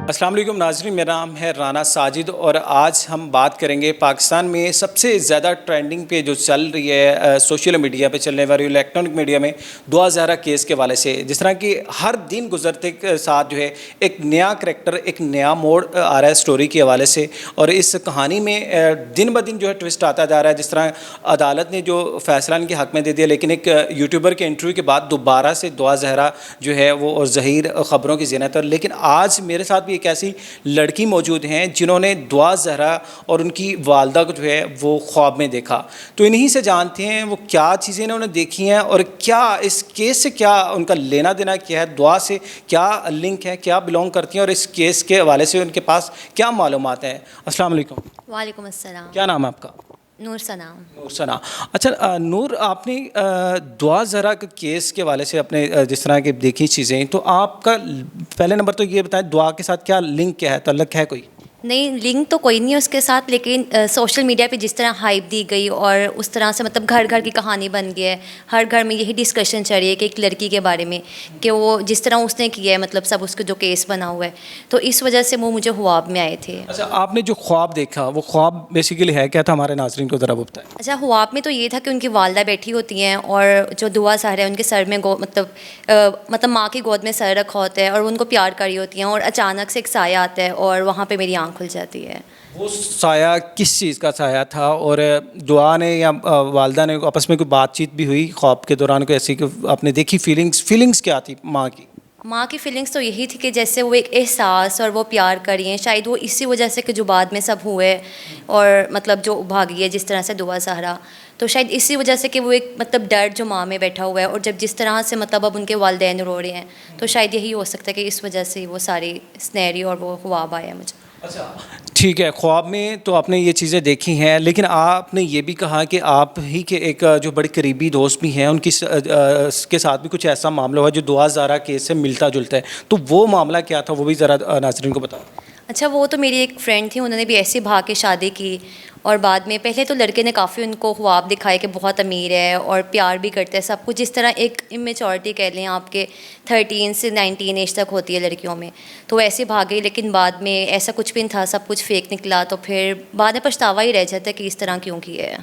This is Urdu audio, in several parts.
السلام علیکم ناظرین، میرا نام ہے رانا ساجد اور آج ہم بات کریں گے پاکستان میں سب سے زیادہ ٹرینڈنگ پہ جو چل رہی ہے سوشل میڈیا پہ چلنے والی الیکٹرانک میڈیا میں دعا زہرا کیس کے حوالے سے. جس طرح کہ ہر دن گزرتے کے ساتھ جو ہے ایک نیا کریکٹر، ایک نیا موڑ آ رہا ہے سٹوری کے حوالے سے، اور اس کہانی میں دن بہ دن جو ہے ٹوسٹ آتا جا رہا ہے. جس طرح عدالت نے جو فیصلہ ان کے حق میں دے دیا، لیکن ایک یوٹیوبر کے انٹرویو کے بعد دوبارہ سے دعا زہرا جو ہے وہ ظہیر خبروں کی زینت ہے. لیکن آج میرے ساتھ بھی ایک ایسی لڑکی موجود ہیں جنہوں نے دعا زہرا اور ان کی والدہ کو جو ہے وہ خواب میں دیکھا. تو انہی سے جانتے ہیں وہ کیا چیزیں انہوں نے دیکھی ہیں اور کیا اس کیس سے کیا ان کا لینا دینا کیا ہے، دعا سے کیا لنک ہے، کیا بلونگ کرتی ہیں، اور اس کیس کے حوالے سے ان کے پاس کیا معلومات ہیں. السلام علیکم. وعلیکم السلام. کیا نام ہے آپ کا؟ نور ثنا. نور ثنا. اچھا نور، آپ نے دعا زہرا کے کیس کے حوالے سے اپنے جس طرح کی دیکھی چیزیں، تو آپ کا پہلے نمبر تو یہ بتائیں دعا کے ساتھ کیا لنک، کیا ہے، تعلق ہے کوئی؟ نہیں، لنک تو کوئی نہیں ہے اس کے ساتھ، لیکن سوشل میڈیا پہ جس طرح ہائپ دی گئی اور اس طرح سے مطلب گھر گھر کی کہانی بن گئی ہے. ہر گھر میں یہی ڈسکشن چل رہی ہے کہ ایک لڑکی کے بارے میں کہ وہ جس طرح اس نے کیا ہے، مطلب سب اس کا جو کیس بنا ہوا ہے، تو اس وجہ سے وہ مجھے خواب میں آئے تھے. اچھا، آپ نے جو خواب دیکھا وہ خواب بیسیکلی ہے کیا تھا، ہمارے ناظرین کو ذرا بتائیں. اچھا، خواب میں تو یہ تھا کہ ان کی والدہ بیٹھی ہوتی ہیں اور جو دعا زہرا ہے ان کے سر میں مطلب ماں کی گود میں سر رکھا ہوتا ہے اور ان کو پیار کری ہوتی ہیں، اور اچانک سے ایک سایہ آتا ہے اور وہاں پہ میری آنکھ کھل جاتی ہے. وہ سایہ کس چیز کا سایہ تھا، اور دعا نے یا والدہ نے آپس میں کوئی بات چیت بھی ہوئی خواب کے دوران، کوئی ایسی کہ آپ نے دیکھی فیلنگس کیا تھی ماں کی؟ ماں کی فیلنگس تو یہی تھی کہ جیسے وہ ایک احساس اور وہ پیار کری ہیں، شاید وہ اسی وجہ سے کہ جو بعد میں سب ہوئے اور مطلب جو بھاگی ہے جس طرح سے دعا زہرا، تو شاید اسی وجہ سے کہ وہ ایک مطلب ڈر جو ماں میں بیٹھا ہوا ہے، اور جب جس طرح سے مطلب اب ان کے والدین رو رہے ہیں، تو شاید یہی ہو سکتا ہے کہ اس وجہ سے وہ ساری سنیری اور وہ خواب آیا مجھے. اچھا ٹھیک ہے، خواب میں تو آپ نے یہ چیزیں دیکھی ہیں، لیکن آپ نے یہ بھی کہا کہ آپ ہی کے ایک جو بڑے قریبی دوست بھی ہیں ان کی کے ساتھ بھی کچھ ایسا معاملہ ہوا جو دعا زہرا کیس سے ملتا جلتا ہے، تو وہ معاملہ کیا تھا وہ بھی ذرا ناظرین کو بتاؤ. اچھا، وہ تو میری ایک فرینڈ تھی، انہوں نے بھی ایسے بھاگ کے شادی کی، اور بعد میں پہلے تو لڑکے نے کافی ان کو خواب دکھائے کہ بہت امیر ہے اور پیار بھی کرتا ہے سب کچھ، جس طرح ایک امیچورٹی کہہ لیں آپ کے 13 سے 19 ایج تک ہوتی ہے لڑکیوں میں، تو ویسے بھاگے. لیکن بعد میں ایسا کچھ بھی نہیں تھا، سب کچھ فیک نکلا، تو پھر بعد میں پچھتاوا ہی رہ جاتا ہے کہ اس طرح کیوں کیا ہے.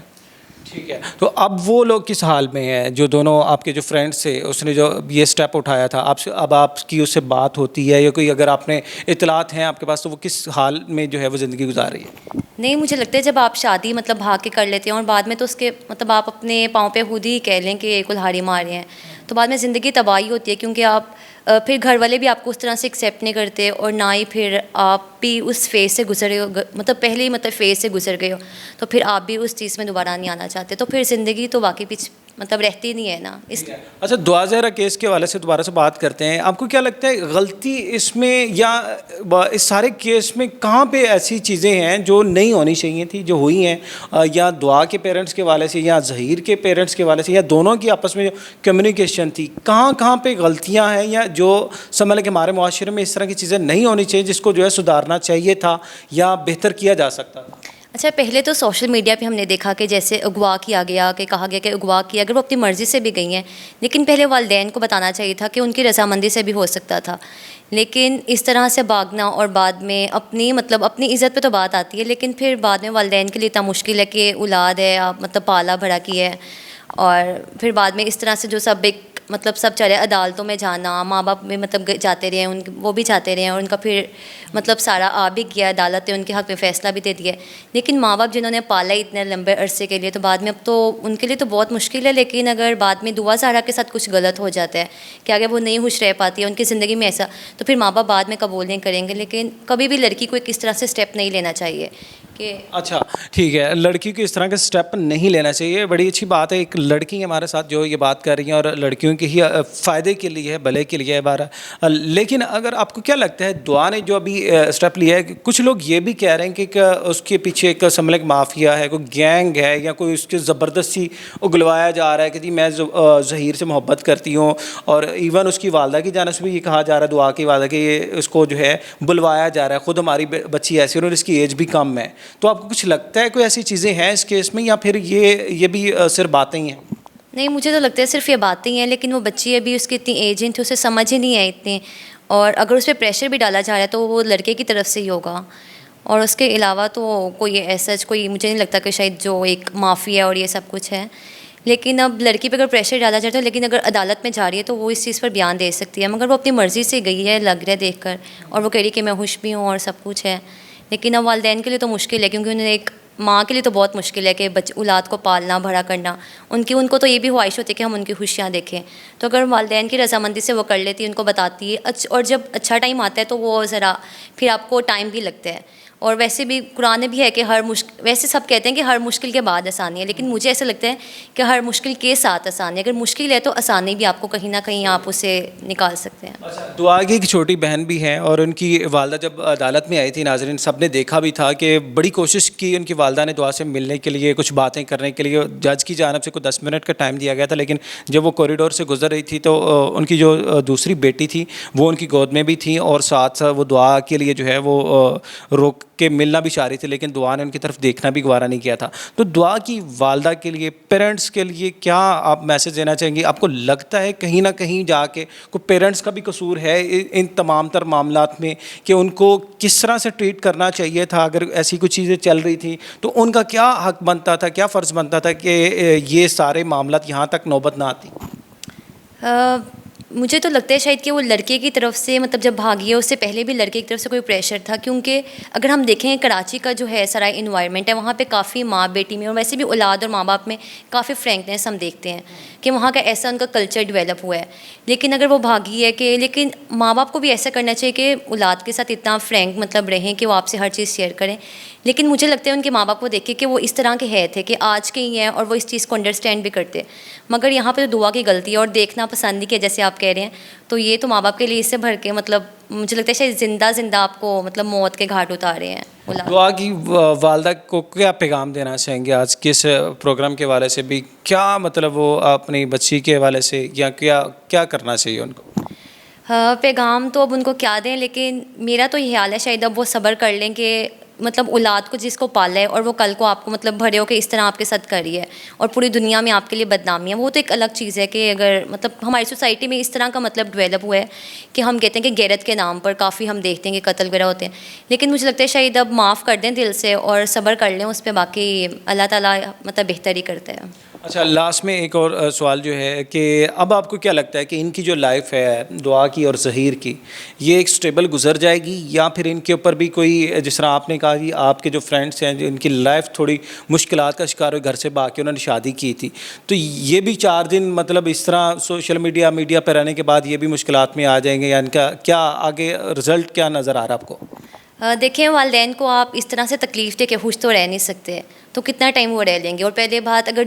ٹھیک ہے، تو اب وہ لوگ کس حال میں ہیں جو دونوں آپ کے جو فرینڈس تھے، اس نے جو یہ اسٹیپ اٹھایا تھا آپ سے، اب آپ کی اس سے بات ہوتی ہے یا کوئی اگر آپ نے اطلاعات ہیں آپ کے پاس، تو وہ کس حال میں جو ہے وہ زندگی گزار رہی ہے؟ نہیں، مجھے لگتا ہے جب آپ شادی مطلب بھاگ کے کر لیتے ہیں اور بعد میں تو اس کے مطلب آپ اپنے پاؤں پہ خود ہی کہہ لیں کہ کلہاڑی مارے ہیں، تو بعد میں زندگی تباہی ہوتی ہے، کیونکہ آپ پھر گھر والے بھی آپ کو اس طرح سے ایکسیپٹ نہیں کرتے، اور نہ ہی پھر آپ بھی اس فیز سے گزرے ہو، مطلب پہلے ہی مطلب فیز سے گزر گئے ہو، تو پھر آپ بھی اس چیز میں دوبارہ نہیں آنا چاہتے، تو پھر زندگی تو واقعی مطلب رہتی نہیں ہے نا. اچھا، دعا زہرا کیس کے حوالے سے دوبارہ سے بات کرتے ہیں. آپ کو کیا لگتا ہے غلطی اس میں یا اس سارے کیس میں کہاں پہ ایسی چیزیں ہیں جو نہیں ہونی چاہیے تھی جو ہوئی ہیں، یا دعا کے پیرنٹس کے حوالے سے یا ظہیر کے پیرنٹس کے حوالے سے، یا دونوں کی آپس میں جو کمیونیکیشن تھی، کہاں پہ غلطیاں ہیں، یا جو سمجھ لیں کہ ہمارے معاشرے میں اس طرح کی چیزیں نہیں ہونی چاہیے جس کو جو ہے سدھارنا چاہیے تھا یا بہتر کیا جا سکتا تھا؟ اچھا، پہلے تو سوشل میڈیا پہ ہم نے دیکھا کہ جیسے اغوا کیا گیا، کہ کہا گیا کہ اغوا کیا، اگر وہ اپنی مرضی سے بھی گئی ہیں، لیکن پہلے والدین کو بتانا چاہیے تھا کہ ان کی رضامندی سے بھی ہو سکتا تھا. لیکن اس طرح سے بھاگنا اور بعد میں اپنی عزت پہ تو بات آتی ہے، لیکن پھر بعد میں والدین کے لیے اتنا مشکل ہے کہ اولاد ہے، آپ مطلب پالا بھرا کی ہے، اور پھر بعد میں اس طرح سے جو سب ایک مطلب سب چلے عدالتوں میں جانا، ماں باپ بھی مطلب جاتے رہے ہیں، وہ بھی جاتے رہے ہیں، اور ان کا پھر مطلب سارا آ بھی گیا، عدالت نے ان کے حق میں فیصلہ بھی دے دیا ہے. لیکن ماں باپ جنہوں نے پالا اتنے لمبے عرصے کے لیے، تو بعد میں اب تو ان کے لیے تو بہت مشکل ہے. لیکن اگر بعد میں دعا زہرا کے ساتھ کچھ غلط ہو جاتا ہے کہ اگر وہ نہیں خوش رہ پاتی ہے ان کی زندگی میں ایسا، تو پھر ماں باپ بعد میں قبول نہیں کریں گے. لیکن کبھی بھی لڑکی کو اس طرح سے اسٹیپ نہیں لینا چاہیے کہ اچھا ٹھیک ہے، لڑکی کو اس طرح کے اسٹیپ نہیں لینا چاہیے. بڑی اچھی بات ہے، ایک لڑکی ہمارے ساتھ جو یہ بات کر رہی ہیں اور لڑکیوں کے ہی فائدے کے لیے ہے، بھلے کے لیے ہے بارہ. لیکن اگر آپ کو کیا لگتا ہے دعا نے جو ابھی اسٹیپ لیا ہے، کچھ لوگ یہ بھی کہہ رہے ہیں کہ اس کے پیچھے ایک سملک مافیا ہے، کوئی گینگ ہے، یا کوئی اس کے زبردستی اگلوایا جا رہا ہے کہ جی میں ظہیر سے محبت کرتی ہوں، اور ایون اس کی والدہ کی جانب سے بھی یہ کہا جا رہا ہے، دعا کی والدہ کہ یہ اس کو جو ہے بلوایا جا رہا ہے، خود ہماری بچی ایسی اور اس کی ایج بھی کم ہے. تو آپ کو کچھ لگتا ہے کوئی ایسی چیزیں ہیں اس کیس میں، یا پھر یہ بھی صرف باتیں ہی ہیں؟ نہیں، مجھے تو لگتا ہے صرف یہ باتیں ہیں، لیکن وہ بچی ابھی اس کی اتنی ایج نہیں تھی، اسے سمجھ ہی نہیں ہے اتنی، اور اگر اس پہ پریشر بھی ڈالا جا رہا ہے تو وہ لڑکے کی طرف سے ہی ہوگا. اور اس کے علاوہ تو کوئی ایسا کوئی مجھے نہیں لگتا کہ شاید جو ایک معافی ہے اور یہ سب کچھ ہے. لیکن اب لڑکی پہ اگر پریشر ڈالا جاتا ہے، لیکن اگر عدالت میں جا رہی ہے تو وہ اس چیز پر بیان دے سکتی ہے، مگر وہ اپنی مرضی سے گئی ہے لگ رہا ہے دیکھ کر، اور وہ کہہ رہی ہے کہ میں خوش بھی ہوں اور سب کچھ ہے. لیکن اب والدین کے لیے تو مشکل ہے، کیونکہ انہیں ایک ماں کے لیے تو بہت مشکل ہے کہ اولاد کو پالنا بڑا کرنا. ان کو تو یہ بھی خواہش ہوتی ہے کہ ہم ان کی خوشیاں دیکھیں. تو اگر والدین کی رضامندی سے وہ کر لیتی ہے، ان کو بتاتی ہے، اور جب اچھا ٹائم آتا ہے تو وہ ذرا پھر آپ کو ٹائم بھی لگتا ہے. اور ویسے بھی قرآن میں بھی ہے کہ ویسے سب کہتے ہیں کہ ہر مشکل کے بعد آسانی ہے، لیکن مجھے ایسا لگتا ہے کہ ہر مشکل کے ساتھ آسانی ہے. اگر مشکل ہے تو آسانی بھی آپ کو کہیں نہ کہیں آپ اسے نکال سکتے ہیں. دعا کی ایک چھوٹی بہن بھی ہیں اور ان کی والدہ جب عدالت میں آئی تھی، ناظرین سب نے دیکھا بھی تھا کہ بڑی کوشش کی ان کی والدہ نے دعا سے ملنے کے لیے، کچھ باتیں کرنے کے لیے. جج کی جانب سے کوئی 10 منٹ کا ٹائم دیا گیا تھا، لیکن جب وہ کوریڈور سے گزر رہی تھی تو ان کی جو دوسری بیٹی تھی وہ ان کی گود میں بھی تھی، اور ساتھ ساتھ وہ دعا کے لیے جو ہے وہ روک کے ملنا بھی چاہ رہی تھی، لیکن دعا نے ان کی طرف دیکھنا بھی گوارا نہیں کیا تھا. تو دعا کی والدہ کے لیے، پیرنٹس کے لیے کیا آپ میسج دینا چاہیں گے؟ آپ کو لگتا ہے کہیں نہ کہیں جا کے کوئی پیرنٹس کا بھی قصور ہے ان تمام تر معاملات میں، کہ ان کو کس طرح سے ٹریٹ کرنا چاہیے تھا؟ اگر ایسی کچھ چیزیں چل رہی تھیں تو ان کا کیا حق بنتا تھا، کیا فرض بنتا تھا کہ یہ سارے معاملات یہاں تک نوبت نہ آتی؟ مجھے تو لگتا ہے شاید کہ وہ لڑکے کی طرف سے، مطلب جب بھاگی ہے اس سے پہلے بھی لڑکے کی طرف سے کوئی پریشر تھا. کیونکہ اگر ہم دیکھیں کراچی کا جو ہے سارا انوائرمنٹ ہے، وہاں پہ کافی ماں بیٹی میں اور ویسے بھی اولاد اور ماں باپ میں کافی فرینکنیس ہم دیکھتے ہیں کہ وہاں کا ایسا ان کا کلچر ڈیولپ ہوا ہے. لیکن اگر وہ بھاگی ہے لیکن ماں باپ کو بھی ایسا کرنا چاہیے کہ اولاد کے ساتھ اتنا فرینک مطلب رہیں کہ وہ آپ سے ہر چیز شیئر کریں. لیکن مجھے لگتا ہے ان کے ماں باپ کو دیکھ کے کہ وہ اس طرح کے ہے تھے کہ آج کے ہی ہیں اور وہ اس چیز کو انڈرسٹینڈ بھی کرتے. مگر یہاں پہ تو دعا کی غلطی ہے اور دیکھنا پسند نہیں کیا جیسے آپ کہہ رہے ہیں. تو یہ تو ماں باپ کے لیے اس سے بھر کے مطلب مجھے لگتا ہے شاید زندہ آپ کو مطلب موت کے گھاٹ اتارے ہیں. دعا کی والدہ کو کیا پیغام دینا چاہیں گے آج کے اس پروگرام کے حوالے سے بھی؟ کیا مطلب وہ اپنی بچی کے حوالے سے یا کیا کرنا چاہیے ان کو؟ پیغام تو اب ان کو کیا دیں، لیکن میرا تو یہ حال ہے شاید اب وہ صبر کر لیں کہ مطلب اولاد کو جس کو پالا ہے اور وہ کل کو آپ کو مطلب بھرے ہو کہ اس طرح آپ کے ساتھ کری ہے اور پوری دنیا میں آپ کے لیے بدنامی ہے، وہ تو ایک الگ چیز ہے. کہ اگر مطلب ہماری سوسائٹی میں اس طرح کا مطلب ڈیولپ ہوا ہے کہ ہم کہتے ہیں کہ غیرت کے نام پر کافی ہم دیکھتے ہیں کہ قتل وغیرہ ہوتے ہیں. لیکن مجھے لگتا ہے شاید اب معاف کر دیں دل سے اور صبر کر لیں اس پہ، باقی اللہ تعالیٰ مطلب بہتر ہی کرتا ہے. اچھا، لاسٹ میں ایک اور سوال جو ہے کہ اب آپ کو کیا لگتا ہے کہ ان کی جو لائف ہے دعا کی اور ظہیر کی، یہ ایک سٹیبل گزر جائے گی، یا پھر ان کے اوپر بھی کوئی، جس طرح آپ نے کہا کہ آپ کے جو فرینڈس ہیں ان کی لائف تھوڑی مشکلات کا شکار ہوئی، گھر سے باقی انہوں نے شادی کی تھی، تو یہ بھی 4 دن مطلب اس طرح سوشل میڈیا پہ رہنے کے بعد یہ بھی مشکلات میں آ جائیں گے، یا ان کا کیا آگے رزلٹ کیا نظر آ رہا ہے آپ کو؟ دیکھیں والدین کو آپ اس طرح سے تکلیف دے کے خوش تو رہ نہیں سکتے، تو کتنا ٹائم وہ رہ لیں گے. اور پہلے بات اگر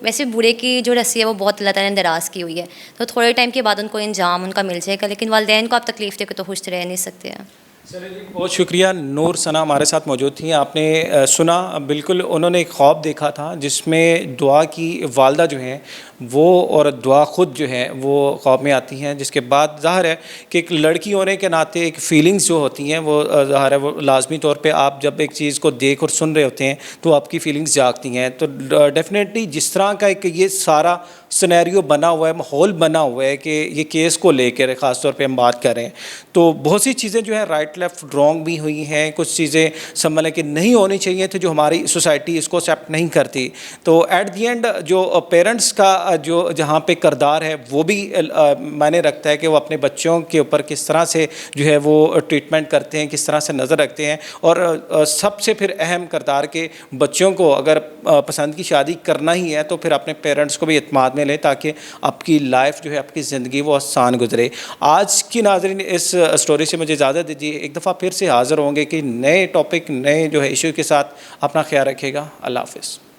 ویسے برے کی جو رسی ہے وہ بہت اللہ تعالیٰ نے دراز کی ہوئی ہے، تو تھوڑے ٹائم کے بعد ان کو انجام ان کا مل جائے گا. لیکن والدین کو آپ تکلیف دے کے تو خوش رہ نہیں سکتے ہیں. چلے جی، بہت شکریہ. نور ثنا ہمارے ساتھ موجود تھیں. آپ نے سنا بالکل، انہوں نے ایک خواب دیکھا تھا جس میں دعا کی والدہ جو ہیں وہ اور دعا خود جو ہے وہ خواب میں آتی ہیں، جس کے بعد ظاہر ہے کہ ایک لڑکی ہونے کے ناطے ایک فیلنگز جو ہوتی ہیں وہ ظاہر ہے وہ لازمی طور پہ آپ جب ایک چیز کو دیکھ اور سن رہے ہوتے ہیں تو آپ کی فیلنگز جاگتی ہیں. تو ڈیفینیٹلی جس طرح کا ایک یہ سارا سنیریو بنا ہوا ہے، ماحول بنا ہوا ہے کہ یہ کیس کو لے کر خاص طور پہ ہم بات کر رہے ہیں، تو بہت سی چیزیں جو ہیں رائٹ لیفٹ رانگ بھی ہوئی ہیں، کچھ چیزیں سنبھلے کہ نہیں ہونی چاہیے تھے جو ہماری سوسائٹی اس کو ایکسیپٹ نہیں کرتی. تو ایٹ دی اینڈ جو پیرنٹس کا جو جہاں پہ کردار ہے وہ بھی معنی رکھتا ہے کہ وہ اپنے بچوں کے اوپر کس طرح سے جو ہے وہ ٹریٹمنٹ کرتے ہیں، کس طرح سے نظر رکھتے ہیں. اور سب سے پھر اہم کردار کہ بچوں کو اگر پسند کی شادی کرنا ہی ہے تو پھر اپنے پیرنٹس کو بھی اعتماد میں لیں تاکہ آپ کی لائف جو ہے، آپ کی زندگی وہ آسان گزرے. آج کی ناظرین اس اسٹوری سے مجھے اجازت دیجیے، ایک دفعہ پھر سے حاضر ہوں گے کہ نئے ٹاپک، نئے جو ہے ایشو کے ساتھ. اپنا خیال رکھیے گا. اللہ حافظ.